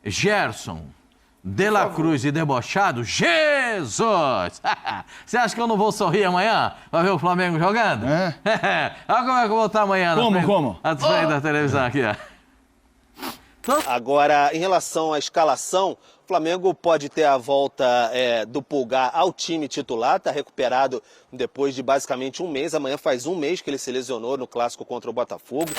Gerson, De La Cruz e debochado, Jesus! Você acha que eu não vou sorrir amanhã pra ver o Flamengo jogando? É? Olha como é que eu vou estar amanhã. Como? Na frente da televisão aqui, ó. Agora, em relação à escalação, o Flamengo pode ter a volta do Pulgar ao time titular, está recuperado depois de basicamente um mês. Amanhã faz um mês que ele se lesionou no clássico contra o Botafogo.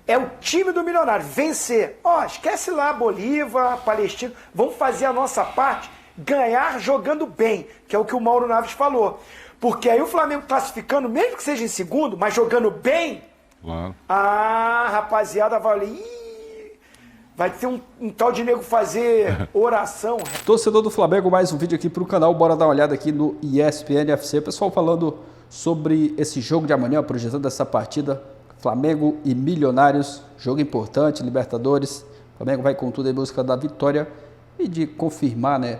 É o time do Milionário, vencer. Esquece lá Bolívar, Palestino, vamos fazer a nossa parte, ganhar jogando bem, que é o que o Mauro Naves falou. Porque aí o Flamengo classificando, mesmo que seja em segundo, mas jogando bem, Claro. Rapaziada, vai ter um tal de nego fazer oração. Torcedor do Flamengo, mais um vídeo aqui para o canal. Bora dar uma olhada aqui no ESPN FC. Pessoal falando sobre esse jogo de amanhã, projetando essa partida. Flamengo e Milionários, jogo importante, Libertadores. O Flamengo vai com tudo em busca da vitória e de confirmar, né,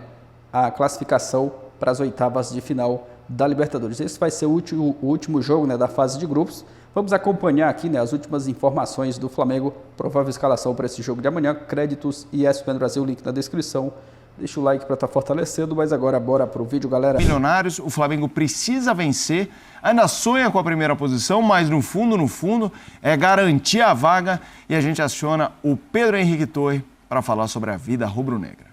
a classificação para as oitavas de final da Libertadores. Esse vai ser o último jogo, né, da fase de grupos. Vamos acompanhar aqui, né, as últimas informações do Flamengo, provável escalação para esse jogo de amanhã, créditos e ESPN Brasil, link na descrição. Deixa o like para estar fortalecendo, mas agora bora pro vídeo, galera. Milionários, o Flamengo precisa vencer, ainda sonha com a primeira posição, mas no fundo, é garantir a vaga e a gente aciona o Pedro Henrique Torre para falar sobre a vida rubro-negra.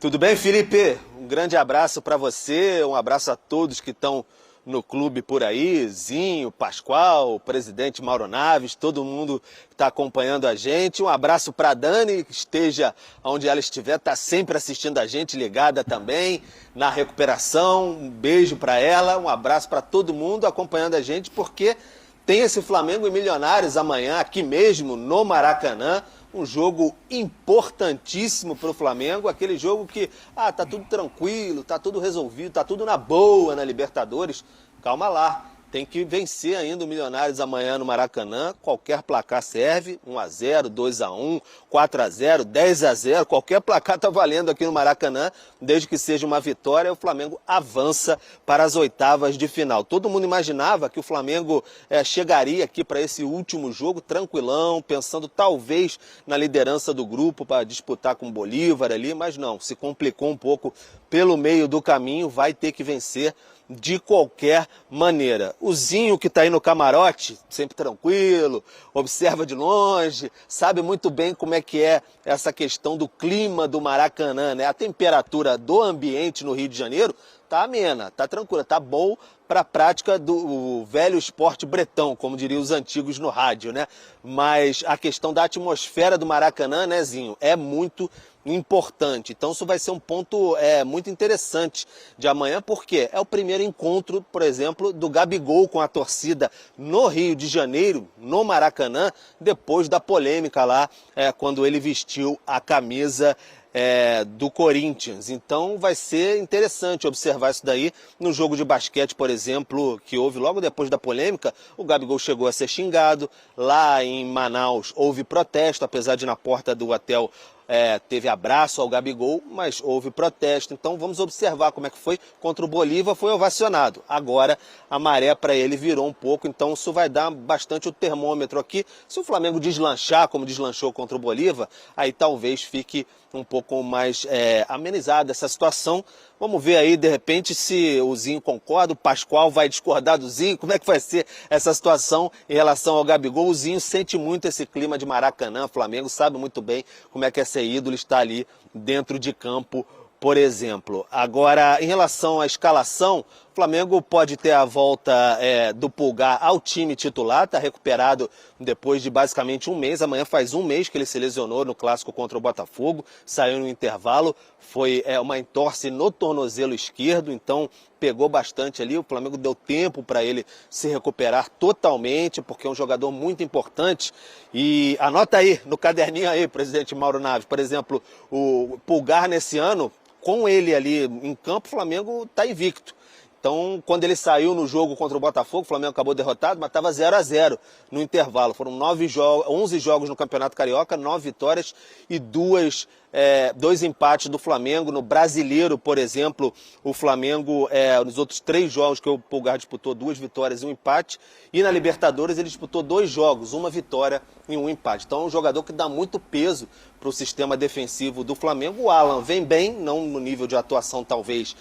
Tudo bem, Felipe? Um grande abraço para você, um abraço a todos que estão no clube por aí, Zinho, Pascoal, o presidente Mauro Naves, todo mundo que está acompanhando a gente. Um abraço para a Dani, que esteja onde ela estiver, está sempre assistindo a gente, ligada também na recuperação. Um beijo para ela, um abraço para todo mundo acompanhando a gente, porque tem esse Flamengo e Milionários amanhã, aqui mesmo, no Maracanã. Um jogo importantíssimo para o Flamengo, aquele jogo que, tá tudo tranquilo, tá tudo resolvido, tá tudo na boa na Libertadores. Calma lá, tem que vencer ainda o Milionários amanhã no Maracanã, qualquer placar serve, 1-0, 2-1, 4-0, 10-0, qualquer placar tá valendo aqui no Maracanã, desde que seja uma vitória, o Flamengo avança para as oitavas de final. Todo mundo imaginava que o Flamengo chegaria aqui para esse último jogo tranquilão, pensando talvez na liderança do grupo para disputar com o Bolívar ali, mas não, se complicou um pouco pelo meio do caminho, vai ter que vencer de qualquer maneira. O Zinho, que está aí no camarote, sempre tranquilo, observa de longe, sabe muito bem como é que é essa questão do clima do Maracanã, né? A temperatura do ambiente no Rio de Janeiro tá amena, tá tranquila, tá bom para a prática do velho esporte bretão, como diriam os antigos no rádio, né? Mas a questão da atmosfera do Maracanã, né, Zinho, é muito importante. Então isso vai ser um ponto muito interessante de amanhã, porque é o primeiro encontro, por exemplo, do Gabigol com a torcida no Rio de Janeiro, no Maracanã, depois da polêmica lá, quando ele vestiu a camisa do Corinthians. Então vai ser interessante observar isso daí no jogo de basquete, por exemplo, que houve logo depois da polêmica. O Gabigol chegou a ser xingado. Lá em Manaus houve protesto, apesar de na porta do hotel teve abraço ao Gabigol, mas houve protesto. Então vamos observar como é que foi. Contra o Bolívar foi ovacionado. Agora a maré para ele virou um pouco, então isso vai dar bastante o termômetro aqui. Se o Flamengo deslanchar como deslanchou contra o Bolívar, aí talvez fique um pouco mais amenizada essa situação. Vamos ver aí, de repente, se o Zinho concorda, o Pascoal vai discordar do Zinho, como é que vai ser essa situação em relação ao Gabigol. O Zinho sente muito esse clima de Maracanã, o Flamengo sabe muito bem como é que é ser ídolo, estar ali dentro de campo, por exemplo. Agora, em relação à escalação, o Flamengo pode ter a volta do Pulgar ao time titular, está recuperado depois de basicamente um mês. Amanhã faz um mês que ele se lesionou no clássico contra o Botafogo, saiu no intervalo, foi uma entorse no tornozelo esquerdo, então pegou bastante ali. O Flamengo deu tempo para ele se recuperar totalmente, porque é um jogador muito importante. E anota aí no caderninho aí, presidente Mauro Naves, por exemplo, o Pulgar nesse ano, com ele ali em campo, o Flamengo está invicto. Então, quando ele saiu no jogo contra o Botafogo, o Flamengo acabou derrotado, mas estava 0-0 no intervalo. Foram 11 jogos no Campeonato Carioca, 9 vitórias e 2 dois empates do Flamengo. No Brasileiro, por exemplo, o Flamengo, nos outros 3 jogos que o Pulgar disputou, 2 vitórias e 1 empate. E na Libertadores ele disputou 2 jogos, 1 vitória e 1 empate. Então é um jogador que dá muito peso para o sistema defensivo do Flamengo. O Alan vem bem, não no nível de atuação talvez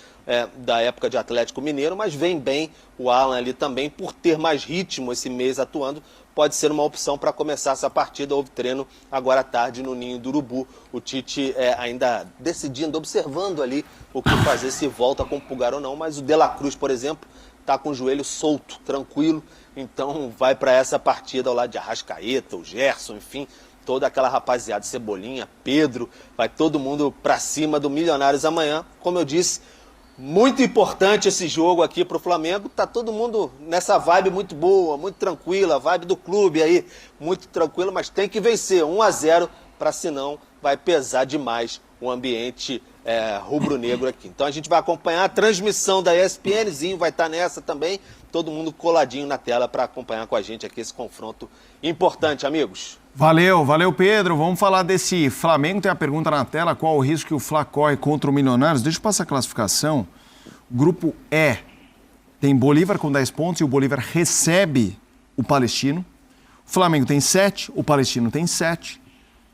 da época de Atlético Mineiro, mas vem bem o Alan ali também, por ter mais ritmo esse mês atuando. Pode ser uma opção para começar essa partida. Houve treino agora à tarde no Ninho do Urubu. O Tite ainda decidindo, observando ali o que fazer, se volta com o Pulgar ou não. Mas o De La Cruz, por exemplo, está com o joelho solto, tranquilo. Então vai para essa partida ao lado de Arrascaeta, o Gerson, enfim, toda aquela rapaziada, Cebolinha, Pedro. Vai todo mundo para cima do Milionários amanhã. Como eu disse, muito importante esse jogo aqui para o Flamengo. Tá todo mundo nessa vibe muito boa, muito tranquila, a vibe do clube aí, muito tranquila, mas tem que vencer 1-0, para senão vai pesar demais o ambiente rubro-negro aqui. Então a gente vai acompanhar a transmissão da ESPNzinho, vai estar nessa também, todo mundo coladinho na tela para acompanhar com a gente aqui esse confronto importante, amigos. Valeu Pedro. Vamos falar desse Flamengo. Tem a pergunta na tela, qual o risco que o Fla corre contra o Milionários? Deixa eu passar a classificação. Grupo E tem Bolívar com 10 pontos e o Bolívar recebe o Palestino. O Flamengo tem 7, o Palestino tem 7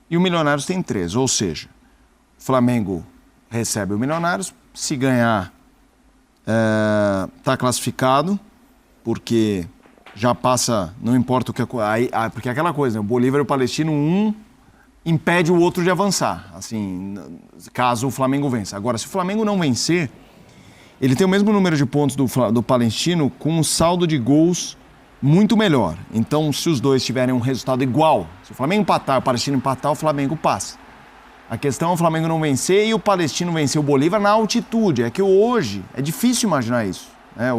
e o Milionários tem 3. Ou seja, o Flamengo recebe o Milionários, se ganhar está classificado, porque já passa, não importa o que... porque é aquela coisa, né? O Bolívar e o Palestino, um impede o outro de avançar, assim, caso o Flamengo vença. Agora, se o Flamengo não vencer, ele tem o mesmo número de pontos do Palestino com um saldo de gols muito melhor. Então, se os dois tiverem um resultado igual, se o Flamengo empatar, o Palestino empatar, o Flamengo passa. A questão é o Flamengo não vencer e o Palestino vencer o Bolívar na altitude. É que hoje é difícil imaginar isso.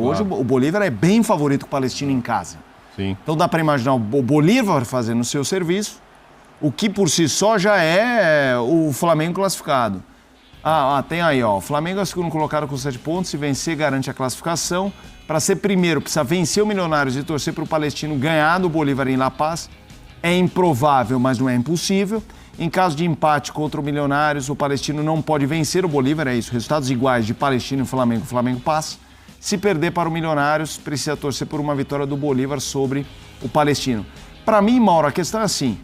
Hoje o Bolívar é bem favorito com o Palestino em casa. Sim. Então dá para imaginar o Bolívar fazendo o seu serviço, o que por si só já é o Flamengo classificado. Tem aí, ó, o Flamengo é o segundo colocado com 7 pontos, se vencer garante a classificação. Para ser primeiro precisa vencer o Milionários e torcer para o Palestino ganhar do Bolívar em La Paz. É improvável, mas não é impossível. Em caso de empate contra o Milionários, o Palestino não pode vencer o Bolívar, é isso. Resultados iguais de Palestino e Flamengo, o Flamengo passa. Se perder para o Milionários, precisa torcer por uma vitória do Bolívar sobre o Palestino. Para mim, Mauro, a questão é assim,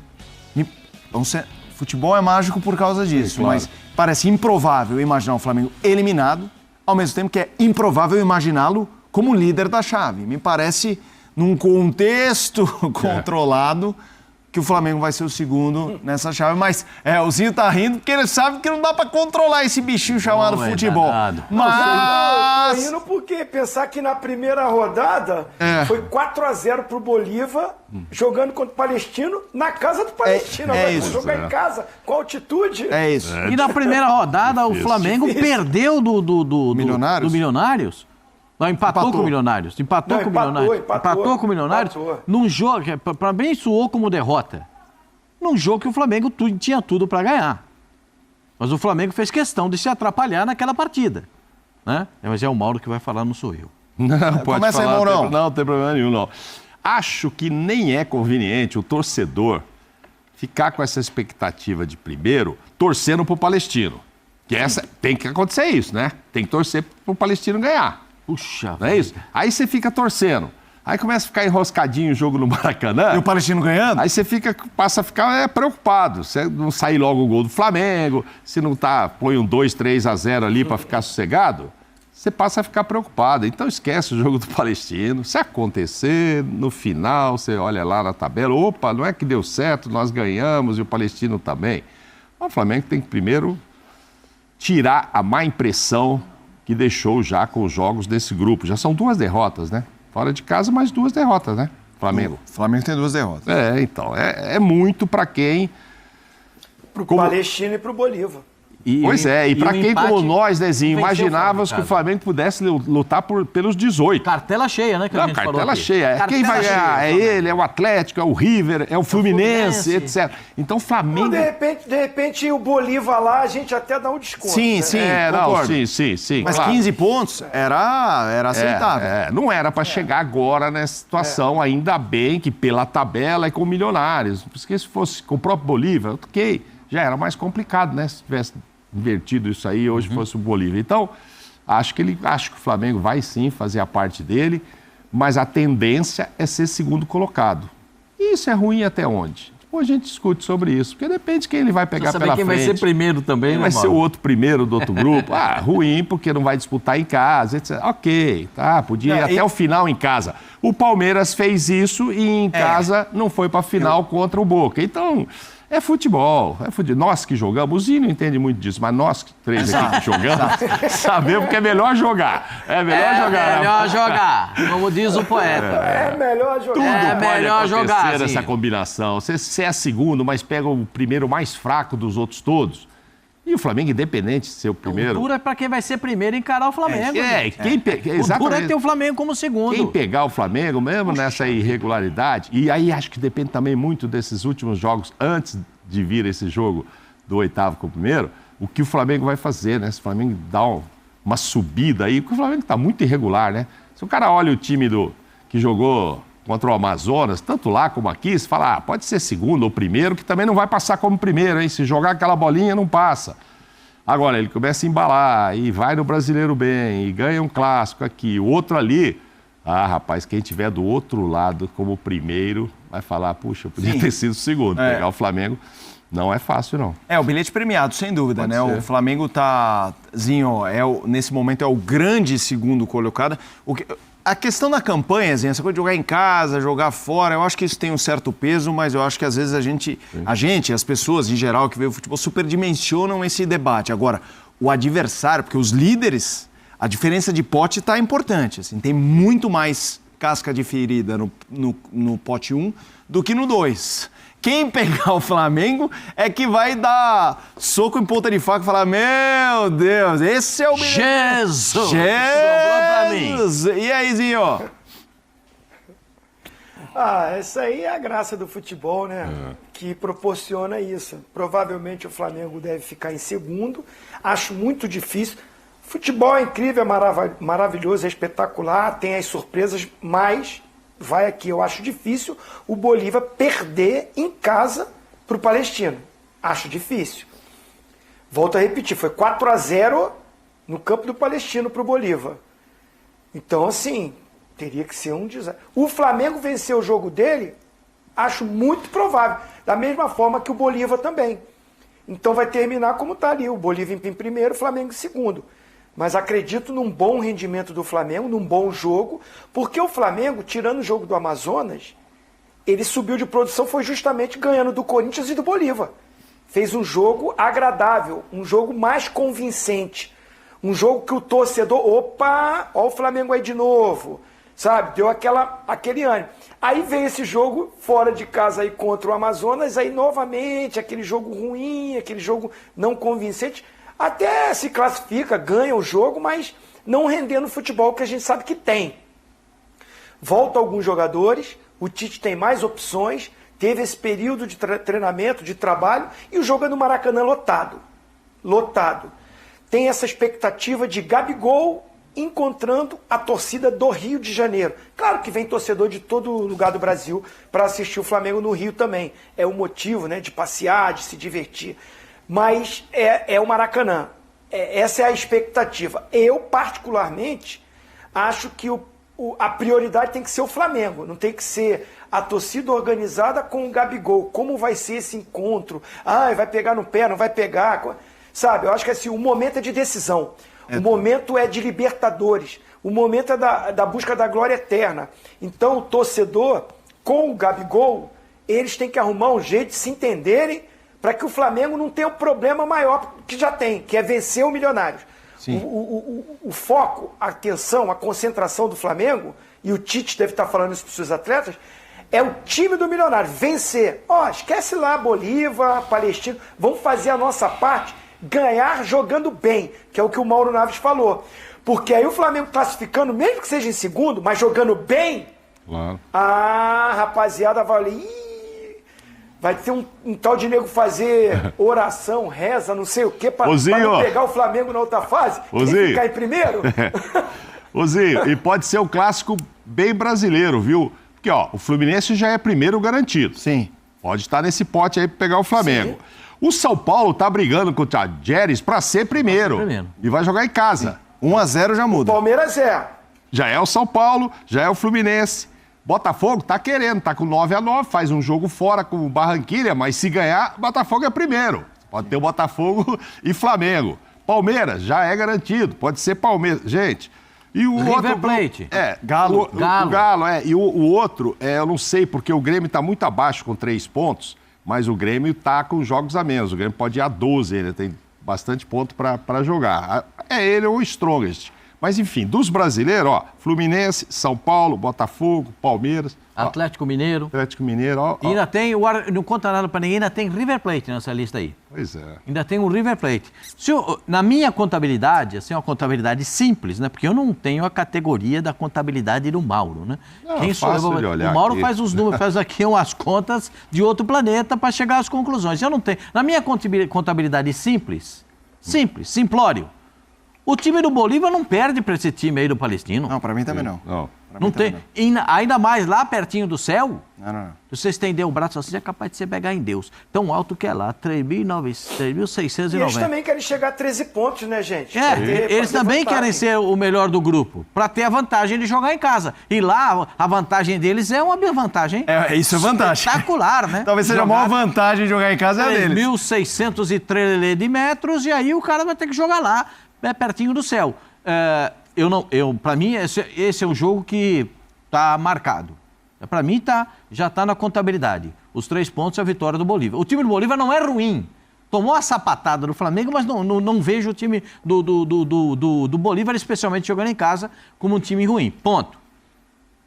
futebol é mágico por causa disso, claro. Mas parece improvável imaginar o Flamengo eliminado, ao mesmo tempo que é improvável imaginá-lo como líder da chave. Me parece, num contexto controlado, que o Flamengo vai ser o segundo nessa chave, mas o Zinho tá rindo porque ele sabe que não dá pra controlar esse bichinho chamado futebol. Mas... Eu tô rindo porque pensar que na primeira rodada foi 4-0 pro Bolívar, jogando contra o Palestino, na casa do Palestino. Isso. Jogar em casa, com altitude. É isso. E na primeira rodada o Flamengo perdeu do Milionários. Não, empatou com o Milionários. Empatou com o Milionários. Num jogo que para mim soou como derrota. Num jogo que o Flamengo tinha tudo para ganhar. Mas o Flamengo fez questão de se atrapalhar naquela partida. Né? Mas é o Mauro que vai falar, não sou eu. Não, pode Começa falar. aí, Maurão. Não tem problema nenhum, não. Acho que nem é conveniente o torcedor ficar com essa expectativa de primeiro, torcendo pro Palestino. Tem que acontecer isso, né? Tem que torcer pro Palestino ganhar. Puxa, não é isso? Aí você fica torcendo. Aí começa a ficar enroscadinho o jogo no Maracanã. E o Palestino ganhando? Aí você passa a ficar preocupado. Se não sair logo o gol do Flamengo, se não põe um 2-3-0 ali para ficar sossegado, você passa a ficar preocupado. Então esquece o jogo do Palestino. Se acontecer, no final, você olha lá na tabela, opa, não é que deu certo, nós ganhamos e o Palestino também. O Flamengo tem que primeiro tirar a má impressão que deixou já com os jogos desse grupo. Já são 2 derrotas, né? Fora de casa, mais 2 derrotas, né? Flamengo. O Flamengo tem 2 derrotas. Então, é muito para quem... Pro Palestino e pro Bolívar. E para quem como nós, Nezinho, imaginávamos que o Flamengo pudesse lutar pelos 18. Cartela cheia, né? Que a gente falou cartela aqui. cheia. Quem vai ganhar? É ele, é o Atlético, é o River, é o Fluminense, etc. Então o Flamengo... De repente o Bolívar lá, a gente até dá um desconto. Sim, concordo. Sim. Mas claro. 15 pontos era aceitável. Não era para chegar agora nessa situação, ainda bem que pela tabela é com Milionários. Porque se fosse com o próprio Bolívar, ok. já era mais complicado, né? Se tivesse invertido isso aí, hoje fosse o Bolívia. Então, acho que o Flamengo vai sim fazer a parte dele, mas a tendência é ser segundo colocado. E isso é ruim até onde? Depois a gente discute sobre isso, porque depende de quem ele vai pegar pela frente. Quem vai ser primeiro também, Quem vai ser o outro primeiro do outro grupo. Ruim, porque não vai disputar em casa, etc. Ok, tá, podia ir até o final em casa. O Palmeiras fez isso e em casa não foi para a final contra o Boca. Então, é futebol. Nós que jogamos, o Zinho não entende muito disso, mas nós três aqui que jogamos, sabemos que é melhor jogar. É melhor jogar, como diz o poeta. É melhor jogar. Tudo melhor jogar, essa combinação. Você é segundo, mas pega o primeiro mais fraco dos outros todos. E o Flamengo, independente de ser o primeiro... O duro é para quem vai ser primeiro encarar o Flamengo. Exatamente. O duro é ter o Flamengo como segundo. Quem pegar o Flamengo, mesmo nessa irregularidade, e aí acho que depende também muito desses últimos jogos, antes de vir esse jogo do oitavo com o primeiro, o que o Flamengo vai fazer, né? Se o Flamengo dá uma subida aí, porque o Flamengo está muito irregular, né? Se o cara olha o time que jogou contra o Amazonas, tanto lá como aqui, se fala, pode ser segundo ou primeiro, que também não vai passar como primeiro, hein? Se jogar aquela bolinha, não passa. Agora, ele começa a embalar e vai no Brasileiro bem, e ganha um clássico aqui, o outro ali, rapaz, quem tiver do outro lado como primeiro, vai falar, puxa, eu podia ter sido segundo. Pegar o Flamengo não é fácil, não. O bilhete premiado, sem dúvida, né? O Flamengo nesse momento é o grande segundo colocado. A questão da campanha, essa coisa de jogar em casa, jogar fora, eu acho que isso tem um certo peso, mas eu acho que às vezes as pessoas em geral que veem o futebol superdimensionam esse debate. Agora, o adversário, porque os líderes, a diferença de pote está importante, assim, tem muito mais casca de ferida no pote 1 do que no 2. Quem pegar o Flamengo é que vai dar soco em ponta de faca e falar, meu Deus, esse é o... Jesus! E aí, Zinho? Essa aí é a graça do futebol, né? Que proporciona isso. Provavelmente o Flamengo deve ficar em segundo. Acho muito difícil. Futebol é incrível, é maravilhoso, é espetacular, tem as surpresas, mas... vai aqui, eu acho difícil o Bolívia perder em casa para o Palestino. Acho difícil. Volto a repetir, foi 4-0 no campo do Palestino para o Bolívia. Então, assim, teria que ser um desastre. O Flamengo vencer o jogo dele, acho muito provável. Da mesma forma que o Bolívia também. Então vai terminar como está ali, o Bolívia em primeiro, o Flamengo em segundo. Mas acredito num bom rendimento do Flamengo, num bom jogo, porque o Flamengo, tirando o jogo do Amazonas, ele subiu de produção, foi justamente ganhando do Corinthians e do Bolívia. Fez um jogo agradável, um jogo mais convincente, um jogo que o torcedor, opa, ó o Flamengo aí de novo, sabe? Deu aquele ânimo. Aí veio esse jogo fora de casa aí contra o Amazonas, aí novamente aquele jogo ruim, aquele jogo não convincente. Até se classifica, ganha o jogo, mas não rendendo o futebol que a gente sabe que tem. Volta alguns jogadores, o Tite tem mais opções, teve esse período de treinamento, de trabalho, e o jogo é no Maracanã lotado. Lotado. Tem essa expectativa de Gabigol encontrando a torcida do Rio de Janeiro. Claro que vem torcedor de todo lugar do Brasil para assistir o Flamengo no Rio também. É o motivo, né, de passear, de se divertir. Mas é o Maracanã. Essa é a expectativa. Eu, particularmente, acho que a prioridade tem que ser o Flamengo. Não tem que ser a torcida organizada com o Gabigol. Como vai ser esse encontro? Vai pegar no pé, não vai pegar? Sabe, eu acho que assim, o momento é de decisão. O momento é de Libertadores. O momento é da busca da glória eterna. Então, o torcedor, com o Gabigol, eles têm que arrumar um jeito de se entenderem para que o Flamengo não tenha um problema maior que já tem, que é vencer o Milionários. O foco, a atenção, a concentração do Flamengo, e o Tite deve estar falando isso para os seus atletas, é o time do Milionário, vencer. Esquece lá Bolívia, Palestino, vamos fazer a nossa parte, ganhar jogando bem, que é o que o Mauro Naves falou. Porque aí o Flamengo classificando, mesmo que seja em segundo, mas jogando bem, claro. Rapaziada, vai ter um tal de nego fazer oração, reza, não sei o quê, para não pegar o Flamengo na outra fase e ficar em primeiro. Zinho, e pode ser um clássico bem brasileiro, viu? Porque, o Fluminense já é primeiro garantido. Sim. Pode estar nesse pote aí para pegar o Flamengo. Sim. O São Paulo tá brigando com o Tajeres para ser primeiro. E vai jogar em casa. 1-0 já muda. O Palmeiras Já é o São Paulo, já é o Fluminense. Botafogo tá querendo, tá com 9-9, faz um jogo fora com o Barranquilla, mas se ganhar, Botafogo é primeiro. Pode ter o Botafogo e Flamengo. Palmeiras já é garantido, pode ser Palmeiras. Gente, e o River outro... Plate. Galo. O Galo, E o outro, eu não sei, porque o Grêmio tá muito abaixo com 3 pontos, mas o Grêmio tá com jogos a menos. O Grêmio pode ir a 12, ele tem bastante ponto para jogar. É ele ou o Strongest. Mas, enfim, dos brasileiros, Fluminense, São Paulo, Botafogo, Palmeiras. Atlético Mineiro. Atlético Mineiro, E ainda tem, não conta nada para ninguém, ainda tem River Plate nessa lista aí. Pois é. Ainda tem o River Plate. Na minha contabilidade, assim, uma contabilidade simples, né? Porque eu não tenho a categoria da contabilidade do Mauro, né? Quem sou eu? O Mauro aqui faz os números, faz aqui umas contas de outro planeta para chegar às conclusões. Eu não tenho. Na minha contabilidade simples, simplório. O time do Bolívar não perde para esse time aí do Palestino. Não, para mim também não. Não tem. Ainda mais lá pertinho do céu. Não. Se você estender o braço assim, é capaz de você pegar em Deus. Tão alto que é lá, 3.690. E eles também querem chegar a 13 pontos, né, gente? Eles também querem ser o melhor do grupo, para ter a vantagem de jogar em casa. E lá, a vantagem deles é uma vantagem. Isso é vantagem. Espetacular, né? Talvez seja a maior vantagem de jogar em casa é a deles. 3.603 de metros, e aí o cara vai ter que jogar lá, pertinho do céu. Para mim, esse é um jogo que está marcado. Para mim, já está na contabilidade. Os 3 pontos é a vitória do Bolívar. O time do Bolívar não é ruim. Tomou a sapatada do Flamengo, mas não vejo o time do Bolívar, especialmente jogando em casa, como um time ruim. Ponto.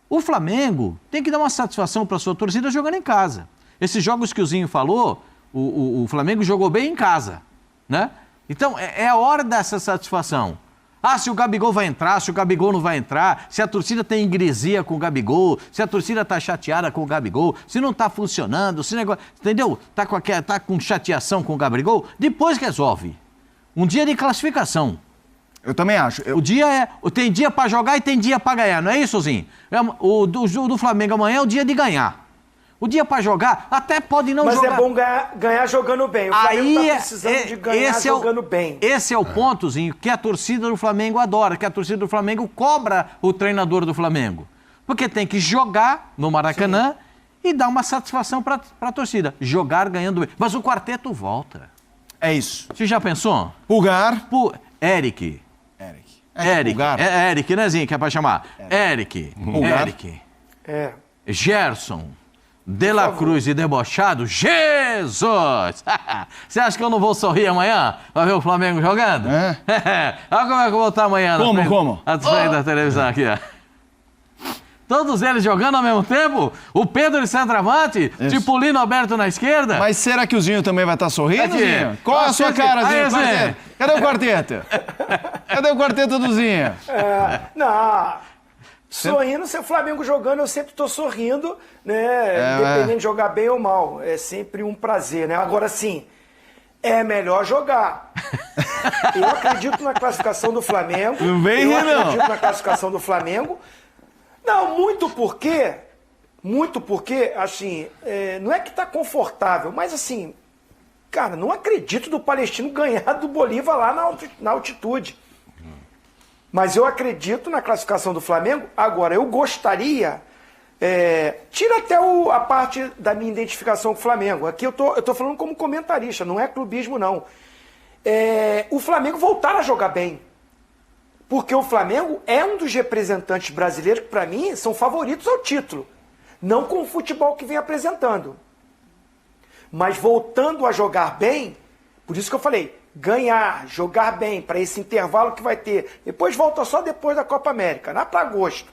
O Flamengo tem que dar uma satisfação para a sua torcida jogando em casa. Esses jogos que o Zinho falou, o Flamengo jogou bem em casa, né? Então, é a hora dessa satisfação. Se o Gabigol vai entrar, se o Gabigol não vai entrar, se a torcida tem ingresia com o Gabigol, se a torcida está chateada com o Gabigol, se não está funcionando, se negócio, entendeu? Tá com chateação com o Gabigol, depois resolve. Um dia de classificação. Eu também acho. Tem dia para jogar e tem dia para ganhar, não é isso, Zinho? O do Flamengo amanhã é o dia de ganhar. O dia para jogar, até pode não jogar. Mas é bom ganhar jogando bem. O Flamengo está precisando de ganhar jogando bem. Esse é o pontozinho que a torcida do Flamengo adora, que a torcida do Flamengo cobra o treinador do Flamengo. Porque tem que jogar no Maracanã e dar uma satisfação para a torcida. Jogar ganhando bem. Mas o quarteto volta. É isso. Você já pensou? Pulgar. Eric, né, Zinho, que é para chamar? Eric. Gerson. De La Cruz e debochado, Jesus! Você acha que eu não vou sorrir amanhã pra ver o Flamengo jogando? Olha como é que eu vou estar amanhã. Como? À frente da televisão aqui, ó. Todos eles jogando ao mesmo tempo? O Pedro de centroavante, tipo o Lino Alberto na esquerda? Mas será que o Zinho também vai estar sorrindo, Zinho? Qual a sua cara, Zinho? Cadê o quarteto? Cadê o quarteto do Zinho? Sorrindo, se o Flamengo jogando, eu sempre estou sorrindo, né? Independente de jogar bem ou mal. É sempre um prazer, né? Agora sim, é melhor jogar. Eu acredito na classificação do Flamengo. Não vem rir, não. Eu acredito na classificação do Flamengo. Não, muito porque, assim, não é que tá confortável, mas assim, cara, não acredito do Palestino ganhar do Bolívar lá na altitude. Mas eu acredito na classificação do Flamengo. Agora, eu gostaria... tira até a parte da minha identificação com o Flamengo. Aqui eu tô falando como comentarista, não é clubismo, não. O Flamengo voltar a jogar bem. Porque o Flamengo é um dos representantes brasileiros que, para mim, são favoritos ao título. Não com o futebol que vem apresentando. Mas voltando a jogar bem, por isso que eu falei... ganhar, jogar bem, para esse intervalo que vai ter. Depois volta só depois da Copa América, lá para agosto.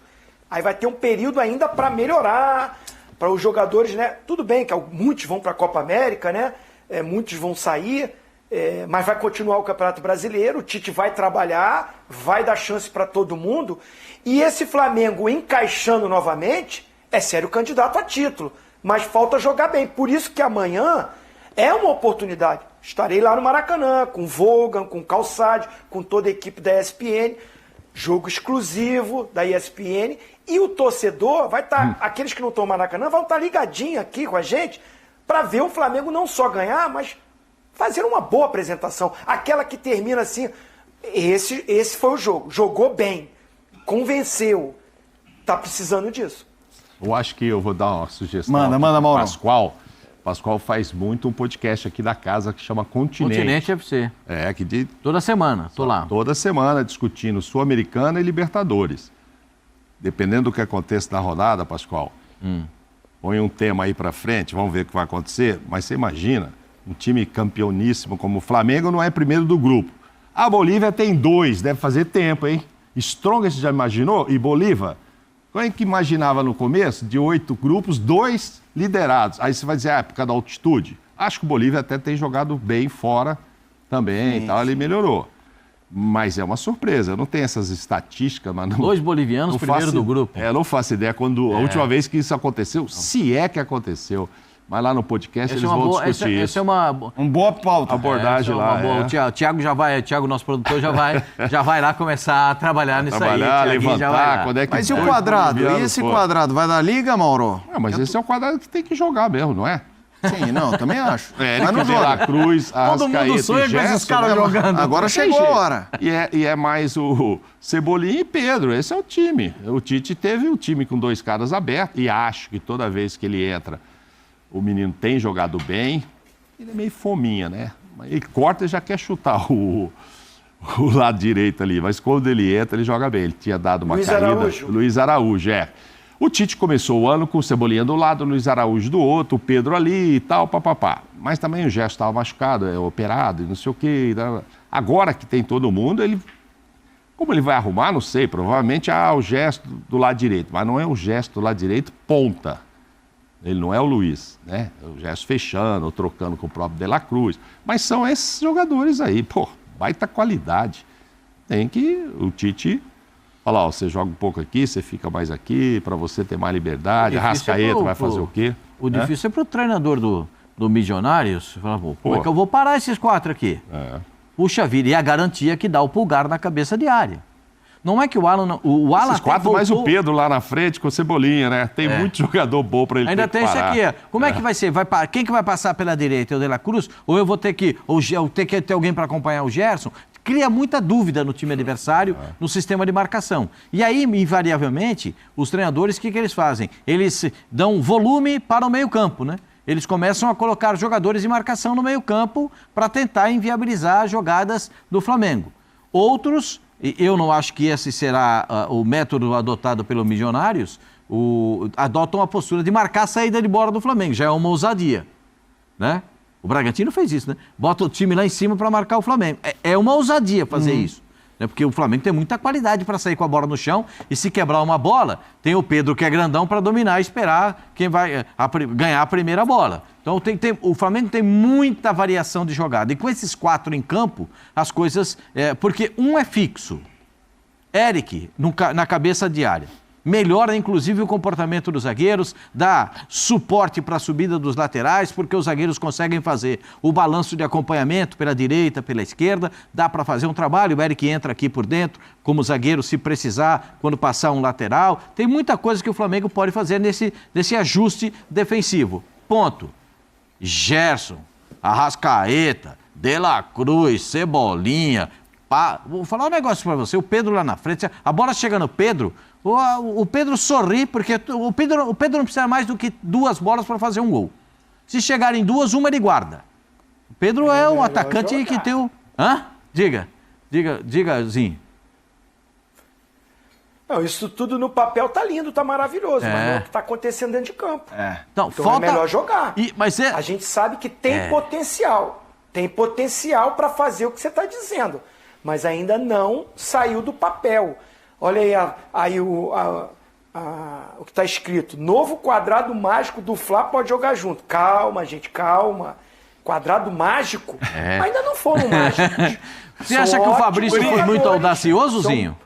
Aí vai ter um período ainda para melhorar, para os jogadores, né? Tudo bem que muitos vão para a Copa América, né? Muitos vão sair, mas vai continuar o Campeonato Brasileiro, o Tite vai trabalhar, vai dar chance para todo mundo. E esse Flamengo encaixando novamente, é sério candidato a título. Mas falta jogar bem. Por isso que amanhã é uma oportunidade. Estarei lá no Maracanã, com Vogan, com Calçade, com toda a equipe da ESPN. Jogo exclusivo da ESPN. E o torcedor vai estar, aqueles que não estão no Maracanã, vão estar ligadinhos aqui com a gente para ver o Flamengo não só ganhar, mas fazer uma boa apresentação. Aquela que termina assim, esse foi o jogo. Jogou bem, convenceu. Tá precisando disso. Eu acho que eu vou dar uma sugestão. Manda, Mauro. Pascoal faz muito um podcast aqui da casa que chama Continente. Continente FC. Toda semana, tô lá. Toda semana discutindo Sul-Americana e Libertadores. Dependendo do que aconteça na rodada, Pascoal, põe um tema aí pra frente, vamos ver o que vai acontecer. Mas você imagina, um time campeoníssimo como o Flamengo não é primeiro do grupo. A Bolívia tem 2, deve fazer tempo, hein? Strongest já imaginou? E Bolívia? Quem é que imaginava no começo, de 8 grupos, 2 liderados? Aí você vai dizer, por causa da altitude. Acho que o Bolívia até tem jogado bem fora também, ele melhorou. Mas é uma surpresa, eu não tenho essas estatísticas, mas não... 2 bolivianos primeiro do grupo. Não faço ideia quando a última vez que isso aconteceu, se é que aconteceu. Mas lá no podcast eles vão discutir isso. Essa é uma boa pauta. Abordagem lá. O Thiago, nosso produtor, já vai lá começar a trabalhar nisso aí. Levantar, quando é que... Mas e o quadrado? E esse quadrado vai dar liga, Mauro? Mas esse é o quadrado que tem que jogar mesmo, não é? Sim, não, também acho. Mas não joga. Cruz, todo mundo sonha com esses caras jogando. Agora chegou a hora. E é mais o Cebolinha e Pedro, esse é o time. O Tite teve o time com 2 caras abertos e acho que toda vez que ele entra, o menino tem jogado bem. Ele é meio fominha, né? Ele corta e já quer chutar o lado direito ali, mas quando ele entra, ele joga bem. Ele tinha dado uma caída. Luiz Araújo, O Tite começou o ano com o Cebolinha do lado, o Luiz Araújo do outro, o Pedro ali e tal, papapá. Mas também o Gerson estava machucado, operado e não sei o quê. Agora que tem todo mundo, como ele vai arrumar, não sei. Provavelmente o Gerson do lado direito, mas não é o Gerson do lado direito ponta. Ele não é o Luiz, né? O Gerson fechando ou trocando com o próprio De La Cruz. Mas são esses jogadores aí, baita qualidade. Tem que o Tite... Olha lá, você joga um pouco aqui, você fica mais aqui, para você ter mais liberdade. A Arrascaeta vai fazer o quê? O difícil é para o treinador do Milionários. Falar, como é que eu vou parar esses 4 aqui? Puxa vida, e a garantia que dá o Pulgar na cabeça de área. Não é que o Alan... Esses 4 mais o Pedro lá na frente com o Cebolinha, né? Tem muito jogador bom para ele ainda ter que parar. Ainda tem esse aqui. Como é que vai ser? Quem que vai passar pela direita? O De La Cruz? Ou eu vou ter que ter alguém para acompanhar o Gerson? Cria muita dúvida no time adversário, no sistema de marcação. E aí, invariavelmente, os treinadores, o que eles fazem? Eles dão volume para o meio-campo, né? Eles começam a colocar jogadores de marcação no meio-campo para tentar inviabilizar as jogadas do Flamengo. Outros, eu não acho que esse será o método adotado pelos Milionários, adotam a postura de marcar a saída de bola do Flamengo. Já é uma ousadia, né? O Bragantino fez isso, né? Bota o time lá em cima para marcar o Flamengo. É uma ousadia fazer isso. Né? Porque o Flamengo tem muita qualidade para sair com a bola no chão e se quebrar uma bola, tem o Pedro que é grandão para dominar e esperar quem vai ganhar a primeira bola. Então o Flamengo tem muita variação de jogada. E com esses 4 em campo, as coisas... porque um é fixo. Eric, na cabeça de área. Melhora, inclusive, o comportamento dos zagueiros, dá suporte para a subida dos laterais, porque os zagueiros conseguem fazer o balanço de acompanhamento pela direita, pela esquerda, dá para fazer um trabalho, o Eric entra aqui por dentro, como zagueiro, se precisar, quando passar um lateral. Tem muita coisa que o Flamengo pode fazer nesse ajuste defensivo. Ponto. Gerson, Arrascaeta, De La Cruz, Cebolinha... Vou falar um negócio para você, o Pedro lá na frente, a bola chega no Pedro, o Pedro sorri, porque o Pedro não precisa mais do que 2 bolas para fazer um gol. Se chegarem 2, uma ele guarda. O Pedro é um atacante jogar. Que tem o... Diga, Zinho. Não, isso tudo no papel tá lindo, tá maravilhoso, mas não é o que tá acontecendo dentro de campo. Então falta... é melhor jogar. A gente sabe que tem potencial. Tem potencial para fazer o que você está dizendo. Mas ainda não saiu do papel. Olha aí, o que está escrito. Novo quadrado mágico do Fla pode jogar junto. Calma, gente, calma. Quadrado mágico? Ainda não foram mágicos. Você acha que o Fabrício foi muito audacioso, Zinho?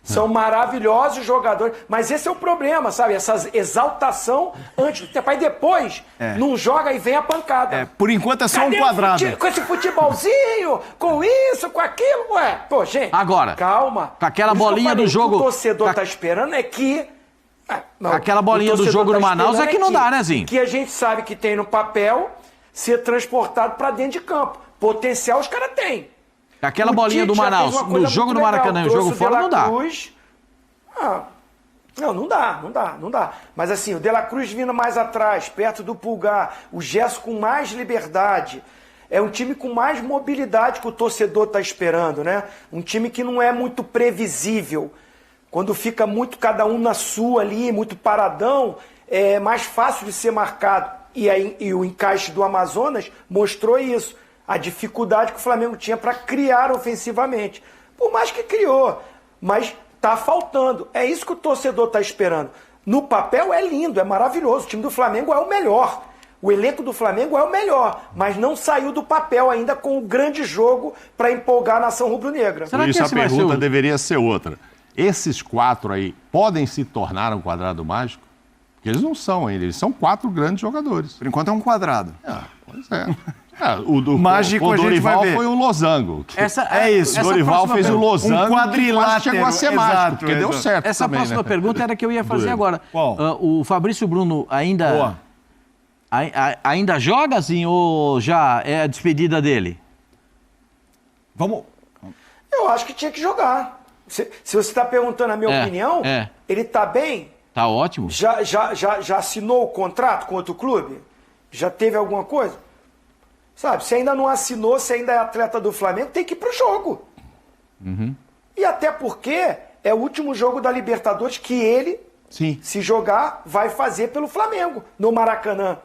São maravilhosos jogadores, mas esse é o problema, sabe? Essa exaltação antes do tempo. Aí depois, não joga e vem a pancada. Por enquanto é só um quadrado. Com esse futebolzinho, com isso, com aquilo, Pô, gente, agora, calma. Com aquela bolinha do jogo... O torcedor tá esperando é que... Aquela bolinha do jogo no Manaus é que não dá, né, Zinho? Que a gente sabe que tem no papel, ser transportado para dentro de campo. Potencial os caras têm. Aquela bolinha do Manaus, no jogo do Maracanã e o jogo fora, não dá. Não dá. Mas assim, o De La Cruz vindo mais atrás, perto do Pulgar, o Gerson com mais liberdade. É um time com mais mobilidade que o torcedor está esperando, né? Um time que não é muito previsível. Quando fica muito cada um na sua ali, muito paradão, é mais fácil de ser marcado. E o encaixe do Amazonas mostrou isso. A dificuldade que o Flamengo tinha para criar ofensivamente. Por mais que criou, mas tá faltando. É isso que o torcedor está esperando. No papel é lindo, é maravilhoso. O time do Flamengo é o melhor. O elenco do Flamengo é o melhor, mas não saiu do papel ainda com o grande jogo para empolgar a nação rubro-negra. Por isso a pergunta deveria ser outra. Esses 4 aí podem se tornar um quadrado mágico? Porque eles não são ainda, eles são 4 grandes jogadores. Por enquanto é um quadrado. Pois é. O do mágico, o Dorival foi um losango. É isso. O Dorival fez o losango, um quadrilátero, chegou a ser mágico, porque deu certo. Essa também, próxima pergunta era que eu ia fazer agora. O Fabrício Bruno ainda joga assim ou já é a despedida dele? Eu acho que tinha que jogar. Se você está perguntando a minha opinião, ele está bem? Tá ótimo. Já assinou o contrato com outro clube? Já teve alguma coisa? Sabe, se ainda não assinou, se ainda é atleta do Flamengo, tem que ir pro jogo. E até porque é o último jogo da Libertadores que ele, se jogar, vai fazer pelo Flamengo, no Maracanã.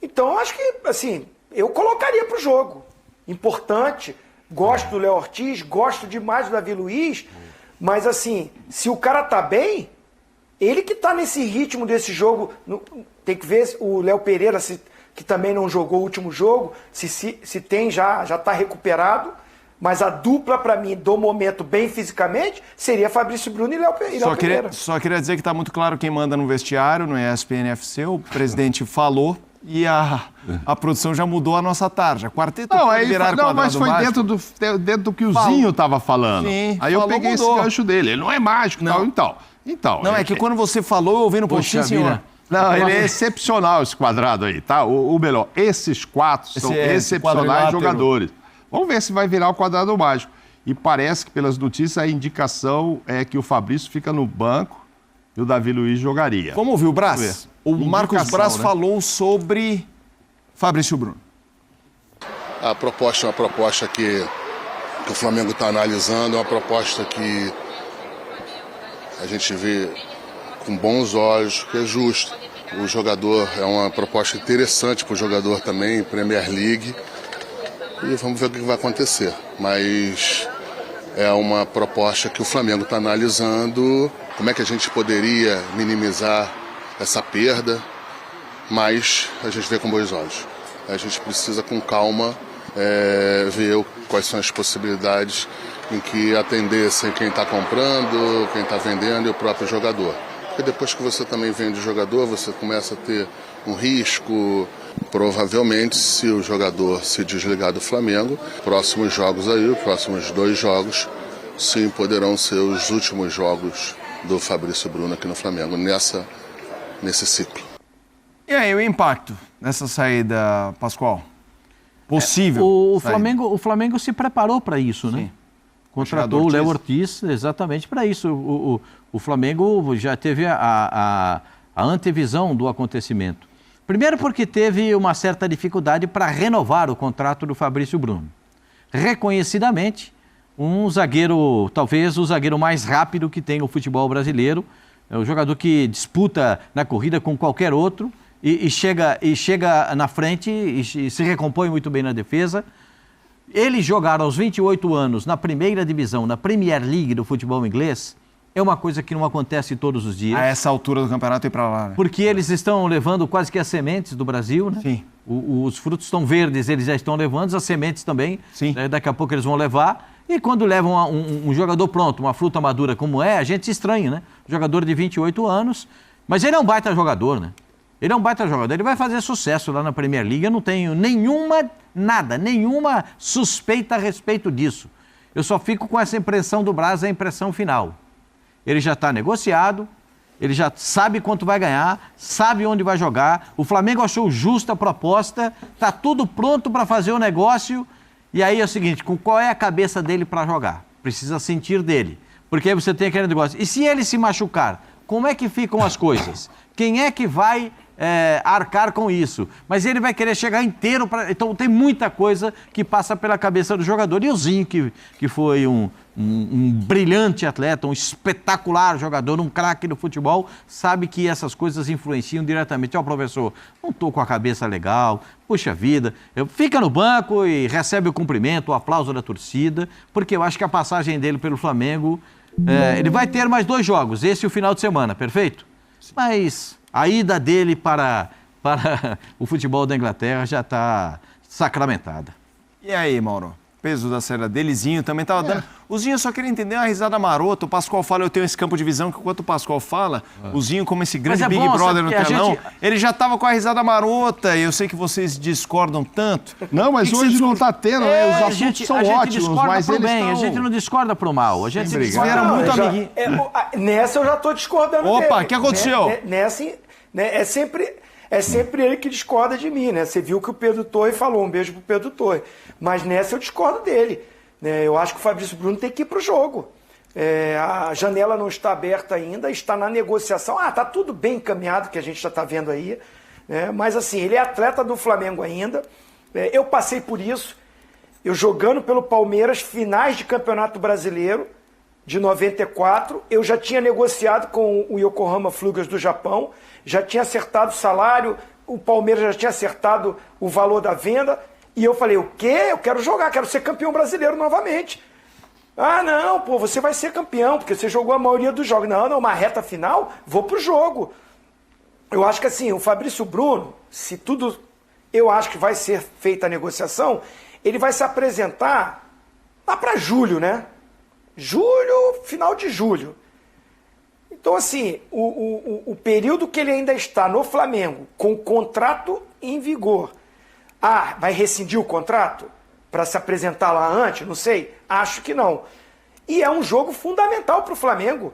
Então, acho que, assim, eu colocaria pro jogo. Importante, gosto do Léo Ortiz, gosto demais do Davi Luiz, mas, assim, se o cara tá bem, ele que tá nesse ritmo desse jogo, tem que ver o Léo Pereira, que também não jogou o último jogo, se tem já tá recuperado, mas a dupla para mim do momento bem fisicamente seria Fabrício Bruno e Léo Pereira. Só queria dizer que está muito claro quem manda no vestiário, no ESPN FC, o presidente falou e a produção já mudou a nossa tarja. Quarteto mas foi dentro do que o Zinho estava falando. Sim, aí eu peguei esse gancho dele. Ele não é mágico, então. Não, é que quando você falou, eu ouvi no post, senhor. Não, ele é excepcional esse quadrado aí, tá? O melhor, esses 4 são excepcionais jogadores. Vamos ver se vai virar o quadrado mágico. E parece que, pelas notícias, a indicação é que o Fabrício fica no banco e o Davi Luiz jogaria. Como viu, Braz? O Marcos Braz falou sobre Fabrício Bruno. A proposta é uma proposta que o Flamengo está analisando, é uma proposta que a gente vê com bons olhos, que é justo. O jogador é uma proposta interessante para o jogador também, Premier League. E vamos ver o que vai acontecer. Mas é uma proposta que o Flamengo está analisando, como é que a gente poderia minimizar essa perda, mas a gente vê com bons olhos. A gente precisa, com calma, ver quais são as possibilidades em que atendessem quem está comprando, quem está vendendo e o próprio jogador. Porque depois que você também vende o jogador, você começa a ter um risco. Provavelmente, se o jogador se desligar do Flamengo, próximos jogos aí, os próximos 2 jogos, sim, poderão ser os últimos jogos do Fabrício Bruno aqui no Flamengo, nesse ciclo. E aí, o impacto nessa saída, Pascoal? Possível. O Flamengo se preparou para isso, né? Contratou o Léo Ortiz exatamente para isso. O Flamengo já teve a antevisão do acontecimento. Primeiro porque teve uma certa dificuldade para renovar o contrato do Fabrício Bruno. Reconhecidamente, um zagueiro, talvez o zagueiro mais rápido que tem o futebol brasileiro, é o jogador que disputa na corrida com qualquer outro e chega na frente e se recompõe muito bem na defesa. Ele jogar aos 28 anos na primeira divisão, na Premier League do futebol inglês, é uma coisa que não acontece todos os dias. A essa altura do campeonato ir para lá, né? Porque eles estão levando quase que as sementes do Brasil, né? Sim. Os frutos estão verdes, eles já estão levando, as sementes também. Sim. Daqui a pouco eles vão levar. E quando levam um jogador pronto, uma fruta madura como é, a gente se estranha, né? Jogador de 28 anos, mas ele é um baita jogador, né? Ele é um baita jogador, ele vai fazer sucesso lá na Premier League, eu não tenho nenhuma suspeita a respeito disso. Eu só fico com essa impressão do Braz, a impressão final. Ele já está negociado, Ele já sabe quanto vai ganhar, sabe onde vai jogar. O Flamengo achou justa a proposta, está tudo pronto para fazer o negócio. E aí é o seguinte, qual é a cabeça dele para jogar? Precisa sentir dele. Porque aí você tem aquele negócio. E se ele se machucar, como é que ficam as coisas? Quem é que vai arcar com isso? Mas ele vai querer chegar inteiro. Então tem muita coisa que passa pela cabeça do jogador. E o Zinho, que foi um brilhante atleta, um espetacular jogador, um craque do futebol, sabe que essas coisas influenciam diretamente. Ó, professor, não estou com a cabeça legal, puxa vida, fica no banco e recebe o cumprimento, o aplauso da torcida, porque eu acho que a passagem dele pelo Flamengo, ele vai ter mais 2 jogos, esse e o final de semana, perfeito? Mas a ida dele para o futebol da Inglaterra já está sacramentada. E aí, Mauro? Peso da série dele, Zinho também estava dando. O Zinho só queria entender uma risada marota. O Pascoal fala, eu tenho esse campo de visão, que enquanto o Pascoal fala, o Zinho, como esse grande Big Brother no telão, ele já estava com a risada marota. E eu sei que vocês discordam tanto. Não, mas hoje não está tendo, né? Os assuntos são ótimos, mas eles bem, a gente não discorda pro mal. A gente se discorda muito amiguinho. Nessa eu já estou discordando dele. Opa, o que aconteceu? Nessa, é sempre ele que discorda de mim, né? Você viu que o Pedro Torre falou, um beijo pro Pedro Torre. Mas nessa eu discordo dele. Né? Eu acho que o Fabrício Bruno tem que ir pro jogo. A janela não está aberta ainda, está na negociação. Tá tudo bem encaminhado, que a gente já está vendo aí. Né? Mas assim, ele é atleta do Flamengo ainda. Eu passei por isso. Eu jogando pelo Palmeiras, finais de Campeonato Brasileiro, de 94, eu já tinha negociado com o Yokohama Flugas do Japão, já tinha acertado o salário, o Palmeiras já tinha acertado o valor da venda, e eu falei, o quê? Eu quero jogar, quero ser campeão brasileiro novamente. Não, pô, você vai ser campeão, porque você jogou a maioria dos jogos. Não, uma reta final, vou pro jogo. Eu acho que assim, o Fabrício Bruno, se tudo, eu acho que vai ser feita a negociação, ele vai se apresentar lá para julho, né? Final de julho. Então, assim, o período que ele ainda está no Flamengo, com o contrato em vigor, vai rescindir o contrato para se apresentar lá antes? Não sei. Acho que não. E é um jogo fundamental para o Flamengo.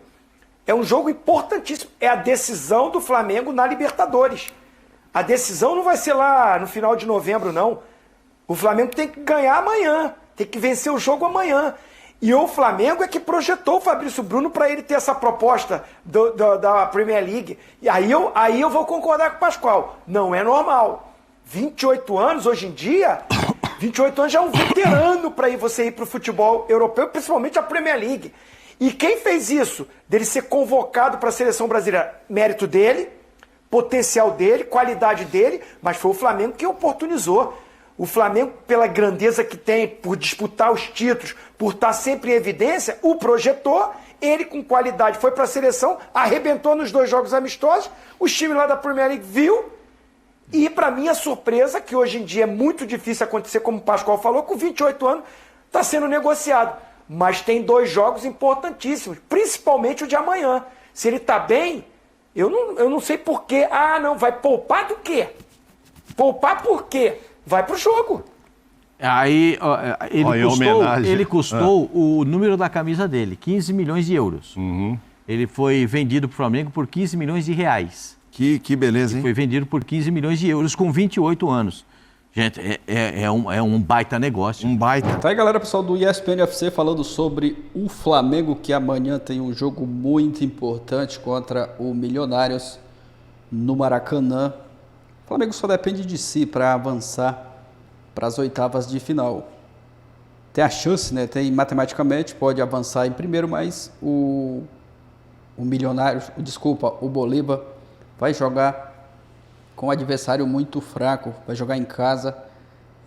É um jogo importantíssimo. É a decisão do Flamengo na Libertadores. A decisão não vai ser lá no final de novembro, não. O Flamengo tem que ganhar amanhã. Tem que vencer o jogo amanhã. E o Flamengo é que projetou o Fabrício Bruno para ele ter essa proposta da Premier League. E aí eu vou concordar com o Pascoal. Não é normal. 28 anos, hoje em dia, 28 anos já é um veterano para você ir para o futebol europeu, principalmente a Premier League. E quem fez isso? Dele ser convocado para a seleção brasileira? Mérito dele, potencial dele, qualidade dele, mas foi o Flamengo que oportunizou. O Flamengo, pela grandeza que tem, por disputar os títulos, por estar sempre em evidência, o projetou, ele com qualidade foi para a seleção, arrebentou nos 2 jogos amistosos, os times lá da Premier League viu, e para mim a surpresa, que hoje em dia é muito difícil acontecer, como o Pascoal falou, com 28 anos está sendo negociado. Mas tem 2 jogos importantíssimos, principalmente o de amanhã. Se ele está bem, eu não sei por quê. Não, vai poupar do quê? Poupar por quê? Vai pro jogo. Aí ele custou o número da camisa dele, 15 milhões de euros. Ele foi vendido para o Flamengo por 15 milhões de reais. Que beleza, hein? Foi vendido por 15 milhões de euros com 28 anos. Gente, é um baita negócio. Um baita. Tá aí, galera, pessoal do ESPN FC falando sobre o Flamengo, que amanhã tem um jogo muito importante contra o Milionários no Maracanã. O Flamengo só depende de si para avançar para as oitavas de final. Tem a chance, né? Tem matematicamente, pode avançar em primeiro, mas o Bolívar vai jogar com um adversário muito fraco, vai jogar em casa.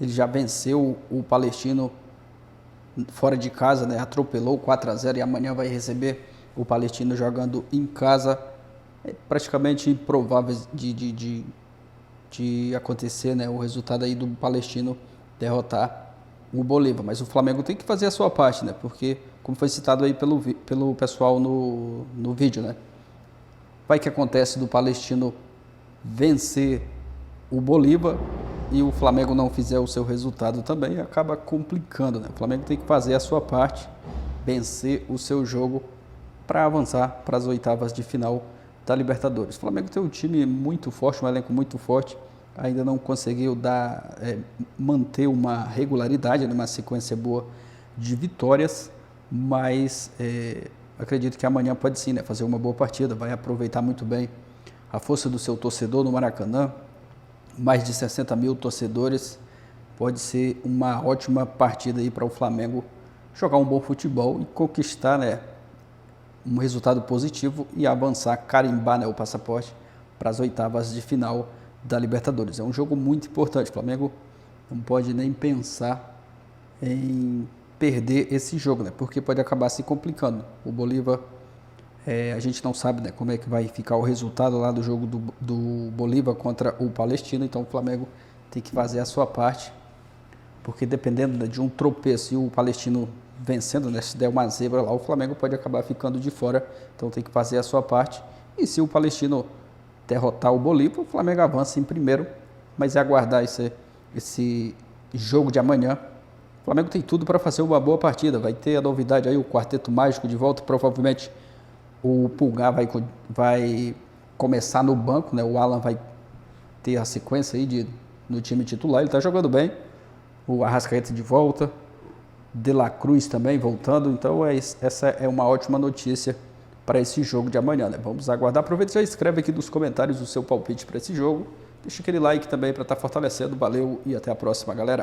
Ele já venceu o Palestino fora de casa, né? Atropelou 4-0 e amanhã vai receber o Palestino jogando em casa. É praticamente improvável de acontecer, né, o resultado aí do Palestino derrotar o Bolívar. Mas o Flamengo tem que fazer a sua parte, né? Porque, como foi citado aí pelo pessoal no vídeo, né? Vai que acontece do Palestino vencer o Bolívar e o Flamengo não fizer o seu resultado também, acaba complicando, né? O Flamengo tem que fazer a sua parte, vencer o seu jogo para avançar para as oitavas de final da Libertadores. O Flamengo tem um time muito forte, um elenco muito forte, ainda não conseguiu manter uma regularidade, uma sequência boa de vitórias, mas acredito que amanhã pode sim, né, fazer uma boa partida, vai aproveitar muito bem a força do seu torcedor no Maracanã, mais de 60 mil torcedores, pode ser uma ótima partida aí para o Flamengo jogar um bom futebol e conquistar, né, um resultado positivo e avançar, carimbar, né, o passaporte para as oitavas de final da Libertadores. É um jogo muito importante, o Flamengo não pode nem pensar em perder esse jogo, né, porque pode acabar se complicando. O Bolívar, a gente não sabe, né, como é que vai ficar o resultado lá do jogo do Bolívar contra o Palestino, então o Flamengo tem que fazer a sua parte, porque dependendo, né, de um tropeço e o Palestino vencendo, né, se der uma zebra lá, o Flamengo pode acabar ficando de fora, então tem que fazer a sua parte. E se o Palestino derrotar o Bolívar, o Flamengo avança em primeiro, mas é aguardar esse jogo de amanhã. O Flamengo tem tudo para fazer uma boa partida, vai ter a novidade aí, o Quarteto Mágico de volta, provavelmente o Pulgar vai começar no banco, né, o Alan vai ter a sequência aí no time titular, ele está jogando bem, o Arrascaeta de volta, De La Cruz também voltando, então essa é uma ótima notícia para esse jogo de amanhã, né? Vamos aguardar. Aproveita e já escreve aqui nos comentários o seu palpite para esse jogo, deixa aquele like também para estar fortalecendo, valeu e até a próxima, galera.